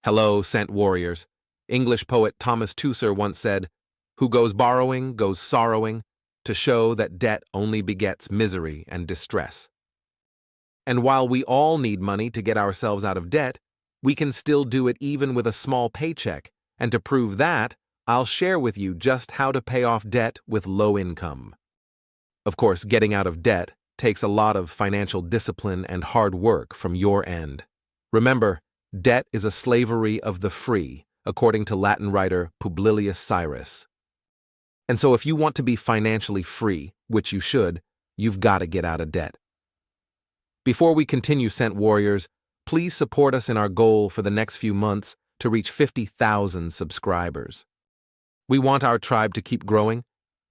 Hello, cent warriors. English poet Thomas Tusser once said, "Who goes borrowing goes sorrowing, to show that debt only begets misery and distress." And while we all need money to get ourselves out of debt, we can still do it even with a small paycheck, and to prove that, I'll share with you just how to pay off debt with low income. Of course, getting out of debt takes a lot of financial discipline and hard work from your end. Remember, debt is a slavery of the free, according to Latin writer Publilius Syrus. And so if you want to be financially free, which you should, you've got to get out of debt. Before we continue, Cent Warriors, please support us in our goal for the next few months to reach 50,000 subscribers. We want our tribe to keep growing.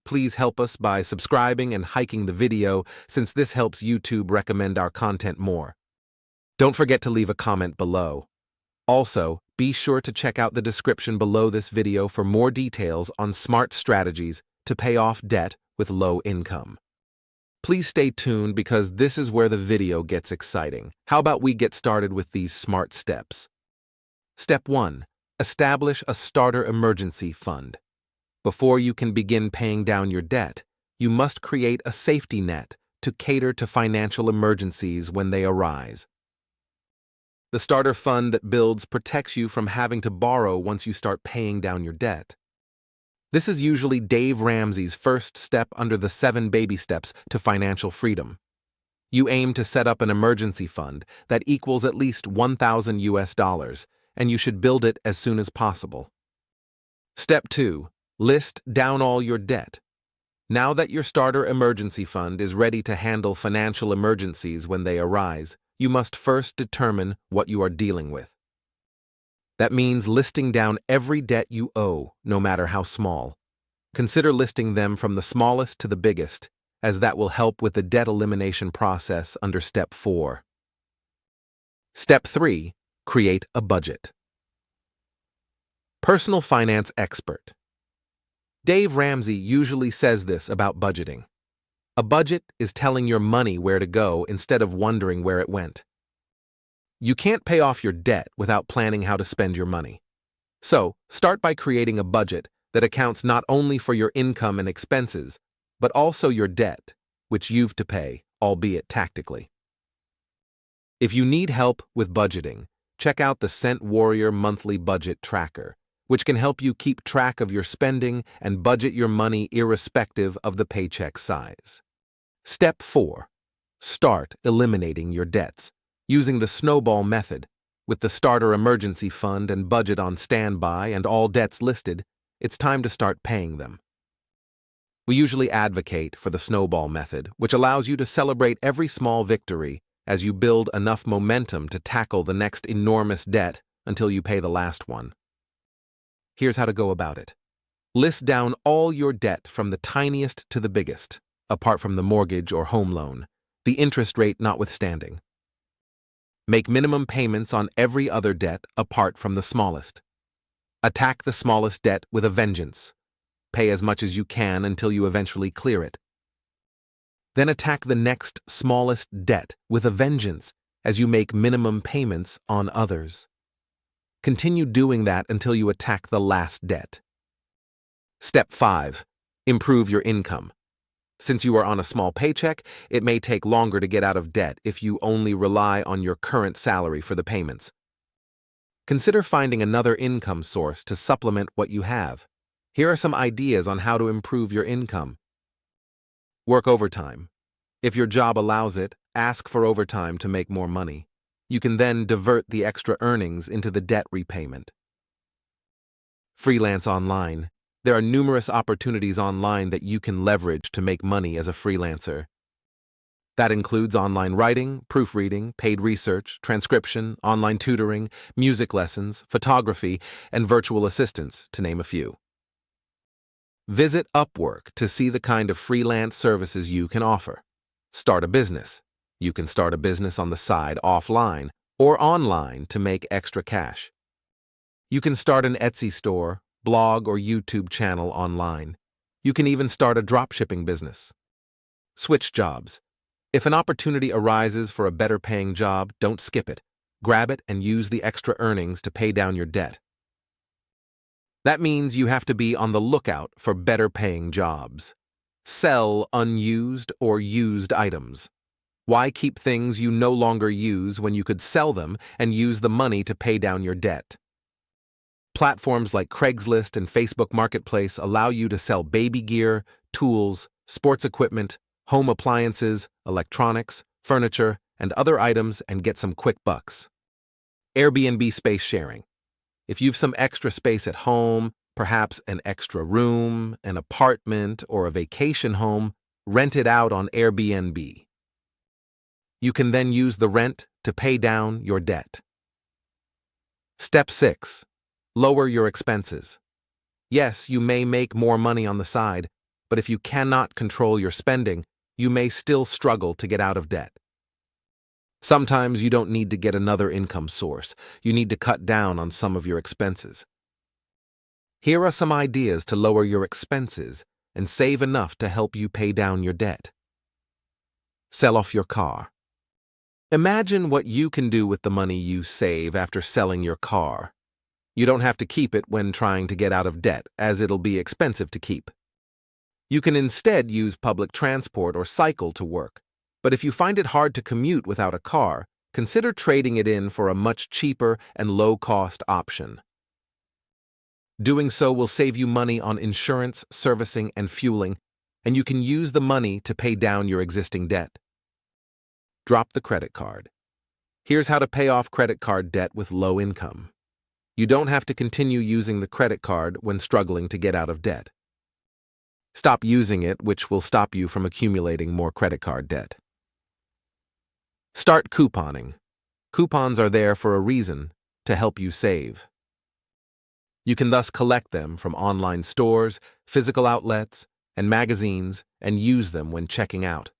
Please help us by subscribing and hiking the video, since this helps YouTube recommend our content more. Don't forget to leave a comment below. Also, be sure to check out the description below this video for more details on smart strategies to pay off debt with low income. Please stay tuned because this is where the video gets exciting. How about we get started with these smart steps? Step 1. Establish a starter emergency fund. Before you can begin paying down your debt, you must create a safety net to cater to financial emergencies when they arise. The starter fund that builds protects you from having to borrow once you start paying down your debt. This is usually Dave Ramsey's first step under the 7 baby steps to financial freedom. You aim to set up an emergency fund that equals at least $1,000, and you should build it as soon as possible. Step 2. List down all your debt. Now that your starter emergency fund is ready to handle financial emergencies when they arise, you must first determine what you are dealing with. That means listing down every debt you owe, no matter how small. Consider listing them from the smallest to the biggest, as that will help with the debt elimination process under Step 4. Step 3. Create a budget. Personal finance expert. Dave Ramsey usually says this about budgeting. A budget is telling your money where to go instead of wondering where it went. You can't pay off your debt without planning how to spend your money. So, start by creating a budget that accounts not only for your income and expenses, but also your debt, which you've to pay, albeit tactically. If you need help with budgeting, check out the Cent Warrior Monthly Budget Tracker, which can help you keep track of your spending and budget your money irrespective of the paycheck size. Step 4. Start eliminating your debts. Using the snowball method, with the starter emergency fund and budget on standby and all debts listed, it's time to start paying them. We usually advocate for the snowball method, which allows you to celebrate every small victory as you build enough momentum to tackle the next enormous debt until you pay the last one. Here's how to go about it. List down all your debt from the tiniest to the biggest, apart from the mortgage or home loan, the interest rate notwithstanding. Make minimum payments on every other debt apart from the smallest. Attack the smallest debt with a vengeance. Pay as much as you can until you eventually clear it. Then attack the next smallest debt with a vengeance as you make minimum payments on others. Continue doing that until you attack the last debt. Step 5. Improve your income. Since you are on a small paycheck, it may take longer to get out of debt if you only rely on your current salary for the payments. Consider finding another income source to supplement what you have. Here are some ideas on how to improve your income. Work overtime. If your job allows it, ask for overtime to make more money. You can then divert the extra earnings into the debt repayment. Freelance online. There are numerous opportunities online that you can leverage to make money as a freelancer. That includes online writing, proofreading, paid research, transcription, online tutoring, music lessons, photography, and virtual assistants, to name a few. Visit Upwork to see the kind of freelance services you can offer. Start a business. You can start a business on the side offline or online to make extra cash. You can start an Etsy store, blog, or YouTube channel online. You can even start a dropshipping business. Switch jobs. If an opportunity arises for a better paying job, don't skip it. grab it and use the extra earnings to pay down your debt. That means you have to be on the lookout for better-paying jobs. Sell unused or used items. Why keep things you no longer use when you could sell them and use the money to pay down your debt? Platforms like Craigslist and Facebook Marketplace allow you to sell baby gear, tools, sports equipment, home appliances, electronics, furniture, and other items and get some quick bucks. Airbnb space sharing. If you've some extra space at home, perhaps an extra room, an apartment, or a vacation home, rent it out on Airbnb. You can then use the rent to pay down your debt. Step 6. Lower your expenses. Yes, you may make more money on the side, but if you cannot control your spending, you may still struggle to get out of debt. Sometimes you don't need to get another income source. You need to cut down on some of your expenses. Here are some ideas to lower your expenses and save enough to help you pay down your debt. Sell off your car. Imagine what you can do with the money you save after selling your car. You don't have to keep it when trying to get out of debt, as it'll be expensive to keep. You can instead use public transport or cycle to work. But if you find it hard to commute without a car, consider trading it in for a much cheaper and low-cost option. Doing so will save you money on insurance, servicing, and fueling, and you can use the money to pay down your existing debt. Drop the credit card. Here's how to pay off credit card debt with low income. You don't have to continue using the credit card when struggling to get out of debt. Stop using it, which will stop you from accumulating more credit card debt. Start couponing. Coupons are there for a reason, to help you save. You can thus collect them from online stores, physical outlets, and magazines and use them when checking out.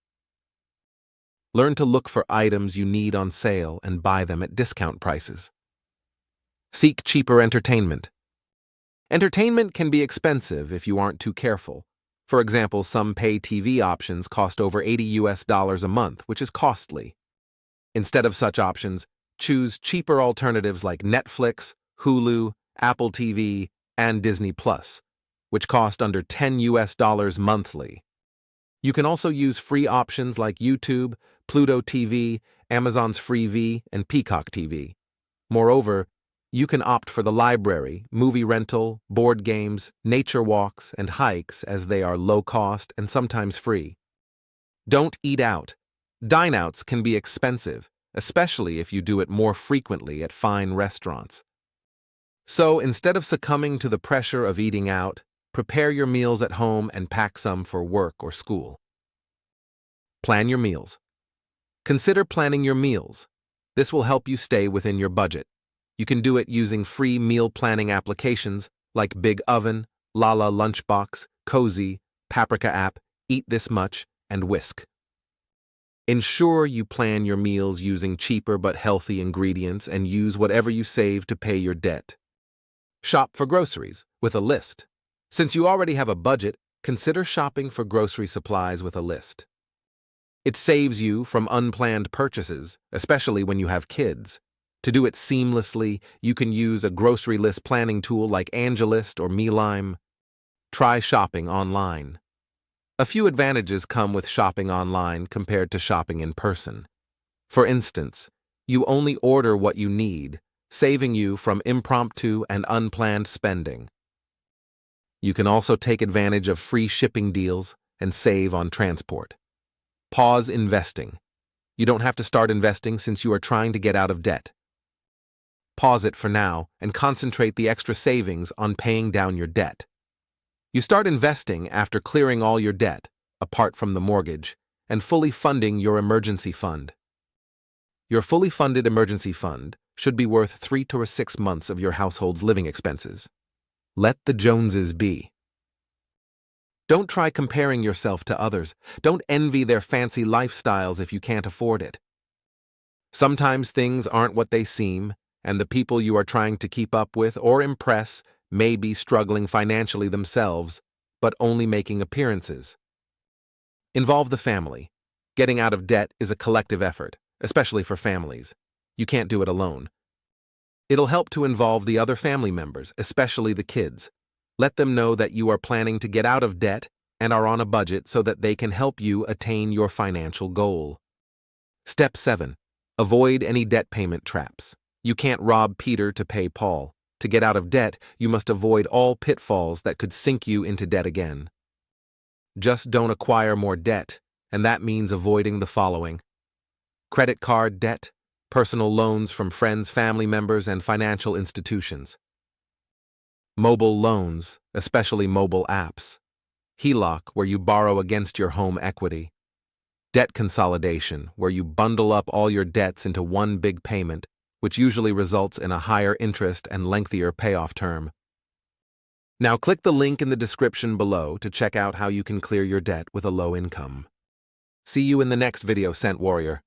Learn to look for items you need on sale and buy them at discount prices. Seek cheaper entertainment. Entertainment can be expensive if you aren't too careful. For example, some pay TV options cost over $80 a month, which is costly. Instead of such options, choose cheaper alternatives like Netflix, Hulu, Apple TV, and Disney Plus, which cost under $10 monthly. You can also use free options like YouTube, Pluto TV, Amazon's Freevee, and Peacock TV. Moreover, you can opt for the library, movie rental, board games, nature walks, and hikes as they are low cost and sometimes free. Don't eat out. Dine-outs can be expensive, especially if you do it more frequently at fine restaurants. So instead of succumbing to the pressure of eating out, prepare your meals at home and pack some for work or school. Plan your meals. Consider planning your meals. This will help you stay within your budget. You can do it using free meal planning applications like Big Oven, Lala Lunchbox, Cozy, Paprika App, Eat This Much, and Whisk. Ensure you plan your meals using cheaper but healthy ingredients and use whatever you save to pay your debt. Shop for groceries with a list. Since you already have a budget, consider shopping for grocery supplies with a list. It saves you from unplanned purchases, especially when you have kids. To do it seamlessly, you can use a grocery list planning tool like Angelist or MeLime. Try shopping online. A few advantages come with shopping online compared to shopping in person. For instance, you only order what you need, saving you from impromptu and unplanned spending. You can also take advantage of free shipping deals and save on transport. Pause investing. You don't have to start investing since you are trying to get out of debt. Pause it for now and concentrate the extra savings on paying down your debt. You start investing after clearing all your debt, apart from the mortgage, and fully funding your emergency fund. Your fully funded emergency fund should be worth 3 to 6 months of your household's living expenses. Let the Joneses be. Don't try comparing yourself to others. Don't envy their fancy lifestyles if you can't afford it. Sometimes things aren't what they seem, and the people you are trying to keep up with or impress may be struggling financially themselves, but only making appearances. Involve the family. Getting out of debt is a collective effort, especially for families. You can't do it alone. It'll help to involve the other family members, especially the kids. Let them know that you are planning to get out of debt and are on a budget so that they can help you attain your financial goal. Step 7. Avoid any debt payment traps. You can't rob Peter to pay Paul. To get out of debt, you must avoid all pitfalls that could sink you into debt again. Just don't acquire more debt, and that means avoiding the following: credit card debt, personal loans from friends, family members, and financial institutions. Mobile loans, especially mobile apps. HELOC, where you borrow against your home equity. Debt consolidation, where you bundle up all your debts into one big payment, which usually results in a higher interest and lengthier payoff term. Now click the link in the description below to check out how you can clear your debt with a low income. See you in the next video, Cent Warrior.